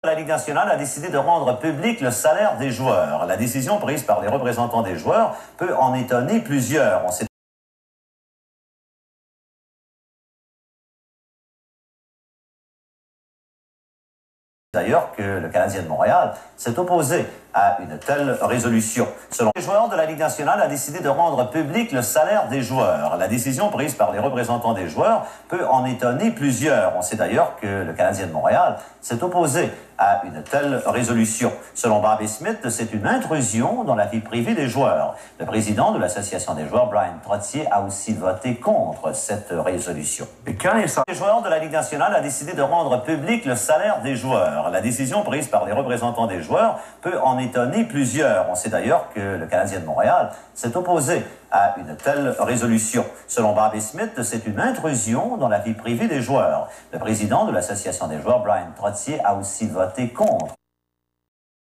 La Ligue nationale a décidé de rendre public le salaire des joueurs. La décision prise par les représentants des joueurs peut en étonner plusieurs. On sait d'ailleurs que le Canadien de Montréal s'est opposé à une telle résolution. Selon les joueurs de la Ligue nationale a décidé de rendre public le salaire des joueurs. La décision prise par les représentants des joueurs peut en étonner plusieurs. On sait d'ailleurs que le Canadien de Montréal s'est opposé à une telle résolution. Selon Bobby Smith, c'est une intrusion dans la vie privée des joueurs. Le président de l'Association des joueurs, Brian Trottier, a aussi voté contre cette résolution. Les joueurs de la Ligue nationale a décidé de rendre public le salaire des joueurs. La décision prise par les représentants des joueurs peut en étonner plusieurs. On sait d'ailleurs que le Canadien de Montréal s'est opposé à une telle résolution. Selon Bobby Smith, c'est une intrusion dans la vie privée des joueurs. Le président de l'Association des joueurs, Brian Trottier, a aussi voté contre.